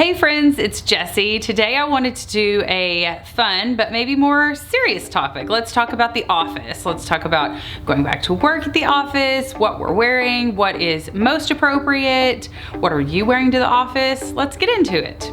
Hey friends, it's Jessi. Today I wanted to do a fun but maybe more serious topic. Let's talk about the office. Let's talk about going back to work at the office, what we're wearing, what is most appropriate, what are you wearing to the office? Let's get into it.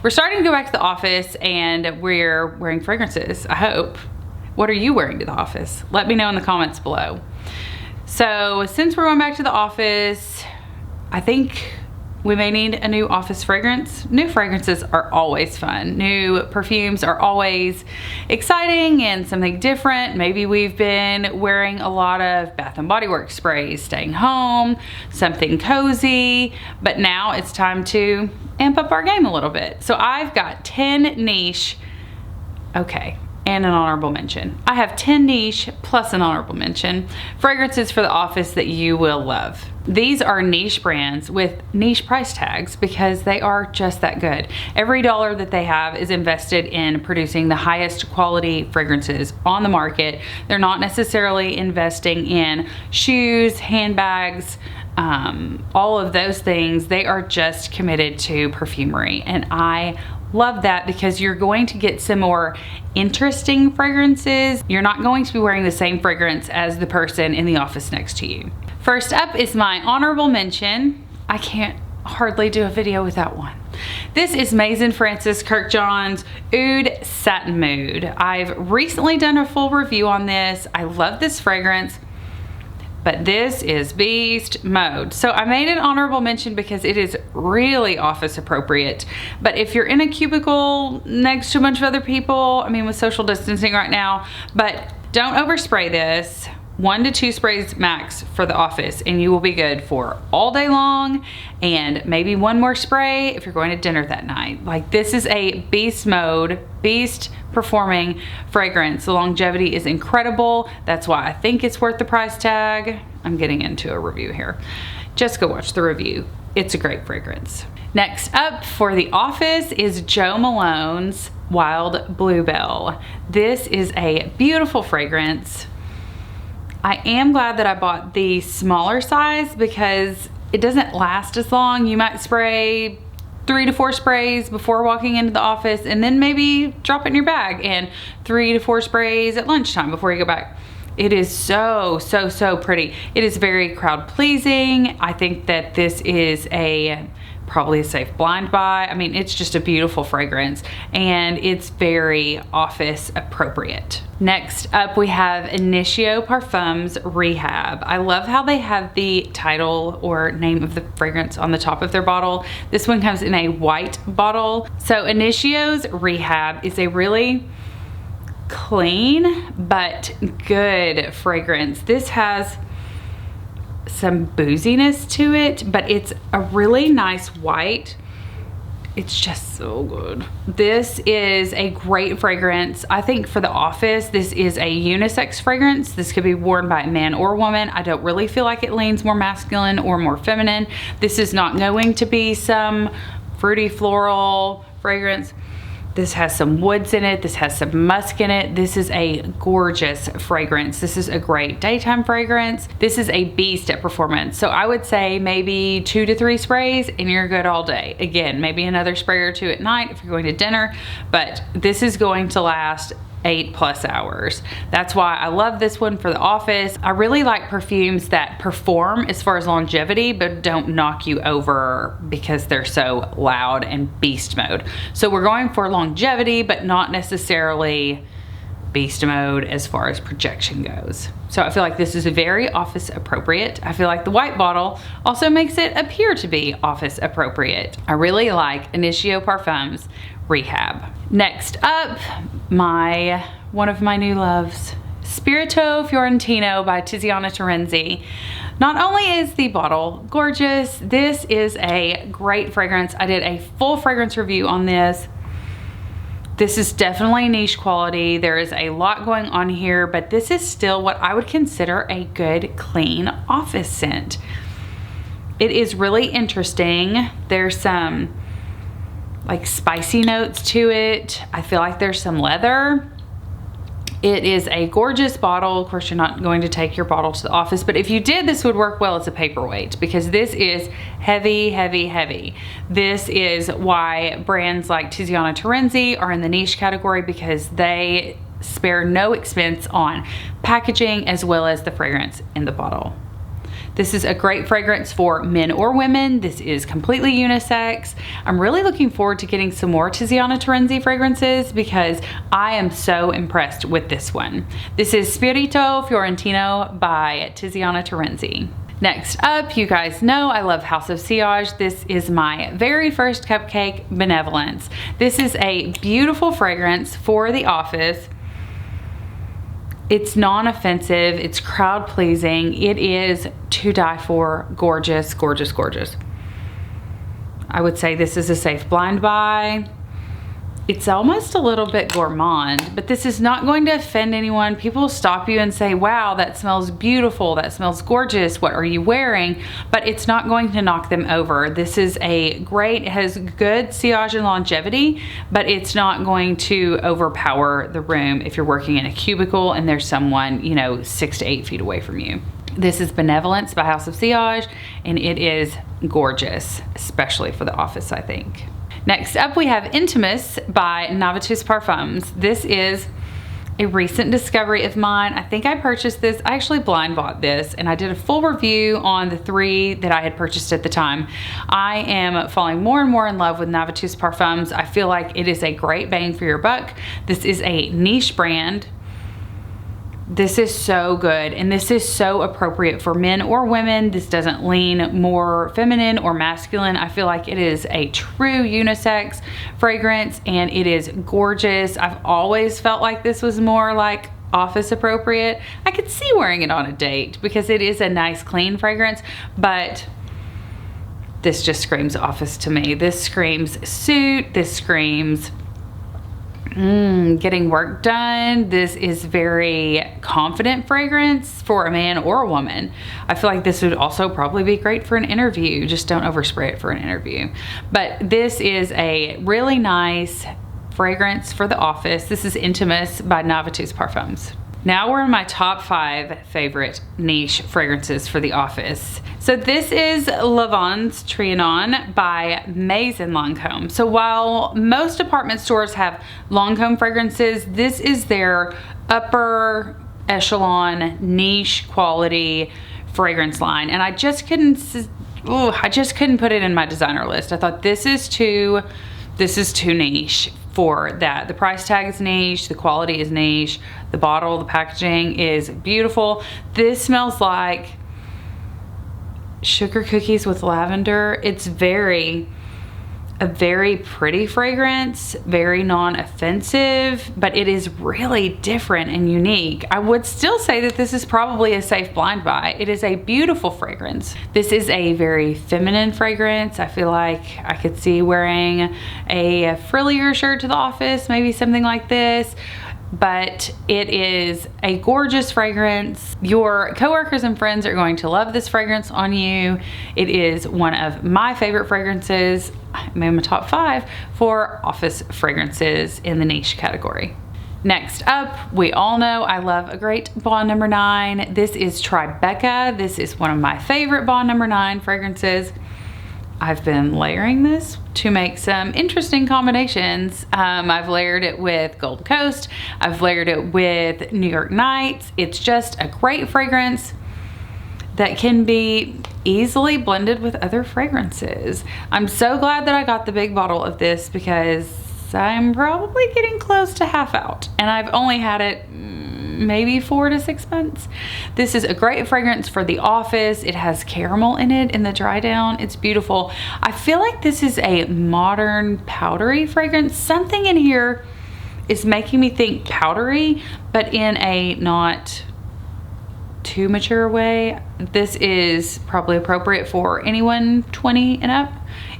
We're starting to go back to the office and we're wearing fragrances, I hope. What are you wearing to the office? Let me know in the comments below. So since we're going back to the office, I think we may need a new office fragrance. New fragrances are always fun. New perfumes are always exciting and something different. Maybe we've been wearing a lot of Bath & Body Works sprays, staying home, something cozy, but now it's time to amp up our game a little bit. So I've got 10 niche, and an honorable mention. I have 10 niche plus an honorable mention fragrances for the office that you will love. These are niche brands with niche price tags because they are just that good. Every dollar that they have is invested in producing the highest quality fragrances on the market. They're not necessarily investing in shoes, handbags, all of those things. They are just committed to perfumery, and I love that because you're going to get some more interesting fragrances. You're not going to be wearing the same fragrance as the person in the office next to you. First up is my honorable mention. I can't hardly do a video without one. This is Maison Francis Kurkdjian's Oud Satin Mood. I've recently done a full review on this. I love this fragrance, but this is beast mode. So I made an honorable mention because it is really office appropriate. But if you're in a cubicle next to a bunch of other people, I mean with social distancing right now, but don't overspray this. 1 to 2 sprays max for the office and you will be good for all day long, and maybe one more spray if you're going to dinner that night. Like, this is a beast mode, beast performing fragrance. The longevity is incredible. That's why I think it's worth the price tag. I'm getting into a review here. Just go watch the review. It's a great fragrance. Next up for the office is Jo Malone's Wild Bluebell. This is a beautiful fragrance. I am glad that I bought the smaller size because it doesn't last as long. You might spray 3 to 4 sprays before walking into the office and then maybe drop it in your bag, and 3 to 4 sprays at lunchtime before you go back. It is so pretty. It is very crowd pleasing. I think that this is probably a safe blind buy. I mean, it's just a beautiful fragrance and it's very office appropriate. Next up, we have Initio Parfums Rehab. I love how they have the title or name of the fragrance on the top of their bottle. This one comes in a white bottle. So Initio's Rehab is a really clean but good fragrance. This has some booziness to it, but it's a really nice white. It's just so good. This is a great fragrance. I think for the office, this is a unisex fragrance. This could be worn by a man or woman. I don't really feel like it leans more masculine or more feminine. This is not going to be some fruity floral fragrance. This has some woods in it. This has some musk in it. This is a gorgeous fragrance. This is a great daytime fragrance. This is a beast at performance. So I would say maybe 2 to 3 sprays and you're good all day. Again, maybe another spray or 2 at night if you're going to dinner, but this is going to last 8+ hours. That's why I love this one for the office. I really like perfumes that perform as far as longevity, but don't knock you over because they're so loud and beast mode. So we're going for longevity, but not necessarily beast mode as far as projection goes. So I feel like this is very office appropriate. I feel like the white bottle also makes it appear to be office appropriate. I really like Initio Parfums Rehab. Next up, one of my new loves, Spirioto Florentino by Tiziana Tarenzi. Not only is the bottle gorgeous, this is a great fragrance. I did a full fragrance review on this. This is definitely niche quality. There is a lot going on here, but this is still what I would consider a good, clean office scent. It is really interesting. There's some like spicy notes to it. I feel like there's some leather. It is a gorgeous bottle. Of course, you're not going to take your bottle to the office, but if you did, this would work well as a paperweight because this is heavy, heavy, heavy. This is why brands like Tiziana Tarenzi are in the niche category, because they spare no expense on packaging as well as the fragrance in the bottle. This is a great fragrance for men or women. This is completely unisex. I'm really looking forward to getting some more Tiziana Tarenzi fragrances because I am so impressed with this one. This is Spirioto Florentino by Tiziana Tarenzi. Next up, you guys know I love House of Sillage. This is my very first cupcake, Benevolence. This is a beautiful fragrance for the office. It's non-offensive, it's crowd pleasing. It is to die for. Gorgeous, gorgeous, gorgeous. I would say this is a safe blind buy. It's almost a little bit gourmand, but this is not going to offend anyone. People stop you and say, wow, that smells beautiful, that smells gorgeous, what are you wearing? But it's not going to knock them over. This is a great, it has good sillage and longevity, but it's not going to overpower the room if you're working in a cubicle and there's someone, you know, 6 to 8 feet away from you. This is Benevolence by House of Sillage, and it is gorgeous, especially for the office, I think. Next up, we have Intimus by Navitus Parfums. This is a recent discovery of mine. I think I purchased this. I actually blind bought this, and I did a full review on the 3 that I had purchased at the time. I am falling more and more in love with Navitus Parfums. I feel like it is a great bang for your buck. This is a niche brand. This is so good, and this is so appropriate for men or women. This doesn't lean more feminine or masculine. I feel like it is a true unisex fragrance, and it is gorgeous. I've always felt like this was more like office appropriate. I could see wearing it on a date because it is a nice clean fragrance, but this just screams office to me. This screams suit. This screams getting work done. This is very confident fragrance for a man or a woman. I feel like this would also probably be great for an interview. Just don't overspray it for an interview. But this is a really nice fragrance for the office. This is Intimus by Navitus Parfums. Now we're in my top 5 favorite niche fragrances for the office. So this is Lavandes Trianon by Maison Lancome. So while most department stores have Lancome fragrances, this is their upper echelon niche quality fragrance line. And I just couldn't put it in my designer list. I thought this is too niche for that. The price tag is niche, the quality is niche, the bottle, the packaging is beautiful. This smells like sugar cookies with lavender. It's a very pretty fragrance, very non-offensive, but it is really different and unique. I would still say that this is probably a safe blind buy. It is a beautiful fragrance. This is a very feminine fragrance. I feel like I could see wearing a frillier shirt to the office, maybe something like this. But it is a gorgeous fragrance. Your coworkers and friends are going to love this fragrance on you. It is one of my favorite fragrances. I'm in my top 5 for office fragrances in the niche category. Next up, we all know I love a great Bond No. 9. This is TriBeCa. This is one of my favorite Bond No. 9 fragrances. I've been layering this to make some interesting combinations. I've layered it with Gold Coast. I've layered it with New York Nights. It's just a great fragrance that can be easily blended with other fragrances. I'm so glad that I got the big bottle of this because I'm probably getting close to half out, and I've only had it maybe 4 to 6 months. This is a great fragrance for the office. It has caramel in it in the dry down. It's beautiful. I feel like this is a modern powdery fragrance. Something in here is making me think powdery, but in a not too mature way. This is probably appropriate for anyone 20 and up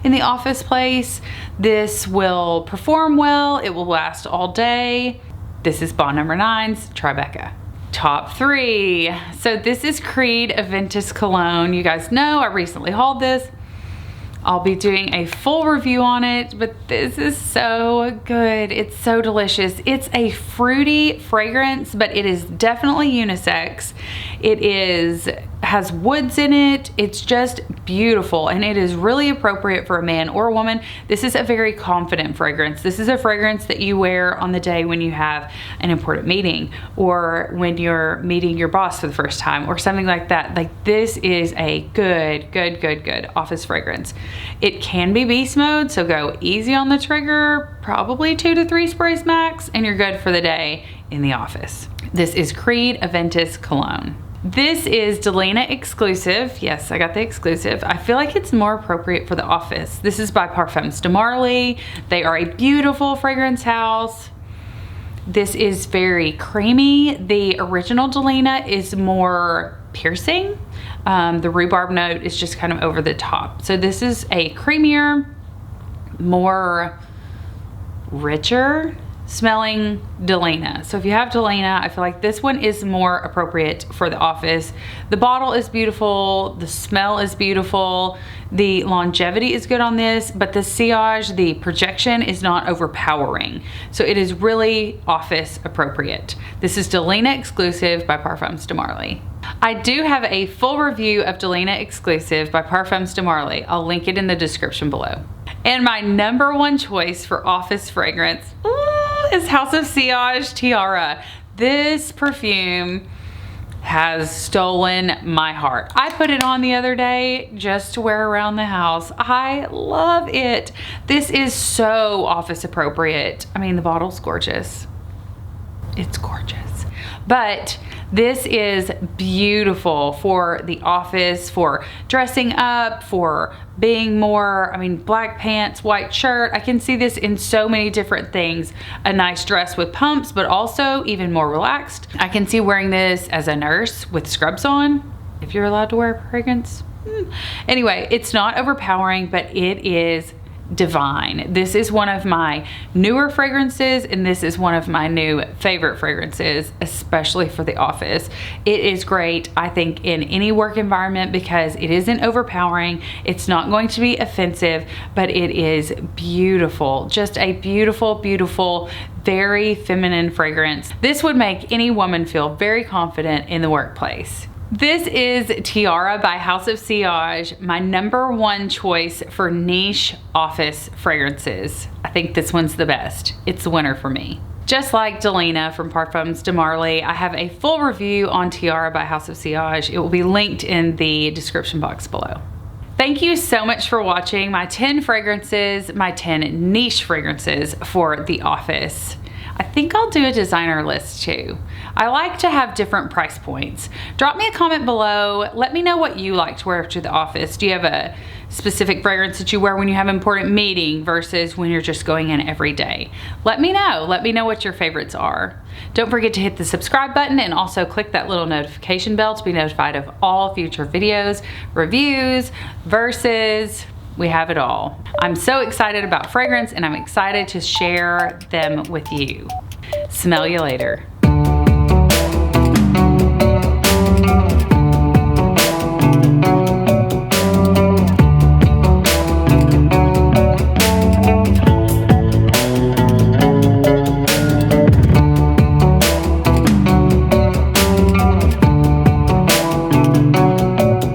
in the office place. This will perform well. It will last all day. This is Bond No. 9's TriBeCa. Top 3. So this is Creed Aventus Cologne. You guys know I recently hauled this. I'll be doing a full review on it, but this is so good. It's so delicious. It's a fruity fragrance, but it is definitely unisex. It has woods in it. It's just beautiful, and it is really appropriate for a man or a woman. This is a very confident fragrance. This is a fragrance that you wear on the day when you have an important meeting, or when you're meeting your boss for the first time, or something like that. Like, this is a good office fragrance. It can be beast mode, so go easy on the trigger, probably 2 to 3 sprays max, and you're good for the day in the office. This is Creed Aventus Cologne. This is Delina Exclusive. Yes, I got the exclusive. I feel like it's more appropriate for the office. This is by Parfums de Marly. They are a beautiful fragrance house. This is very creamy. The original Delina is more piercing. The rhubarb note is just kind of over the top. So this is a creamier, more richer smelling Delina. So if you have Delina, I feel like this one is more appropriate for the office. The bottle is beautiful. The smell is beautiful. The longevity is good on this, but the sillage, the projection is not overpowering. So it is really office appropriate. This is Delina Exclusive by Parfums de Marly. I do have a full review of Delina Exclusive by Parfums de Marly. I'll link it in the description below. And my #1 choice for office fragrance is House of Sillage Tiara. This perfume has stolen my heart. I put it on the other day just to wear around the house. I love it. This is so office appropriate. I mean, the bottle's gorgeous. It's gorgeous. But this is beautiful for the office, for dressing up, for being more, I mean, black pants, white shirt. I can see this in so many different things. A nice dress with pumps, but also even more relaxed. I can see wearing this as a nurse with scrubs on, if you're allowed to wear fragrance. Anyway, it's not overpowering, but it is divine. This is one of my newer fragrances, and this is one of my new favorite fragrances, especially for the office. It is great, I think, in any work environment because it isn't overpowering. It's not going to be offensive, but it is beautiful. Just a beautiful, very feminine fragrance. This would make any woman feel very confident in the workplace. This is Tiara by House of Sillage, my #1 choice for niche office fragrances. I think this one's the best. It's the winner for me. Just like Delina from Parfums de Marly, I have a full review on Tiara by House of Sillage. It will be linked in the description box below. Thank you so much for watching my 10 fragrances, my 10 niche fragrances for the office. I think I'll do a designer list too. I like to have different price points. Drop me a comment below. Let me know what you like to wear to the office. Do you have a specific fragrance that you wear when you have an important meeting versus when you're just going in every day? Let me know. Let me know what your favorites are. Don't forget to hit the subscribe button and also click that little notification bell to be notified of all future videos, reviews, verses. We have it all. I'm so excited about fragrance, and I'm excited to share them with you. Smell you later.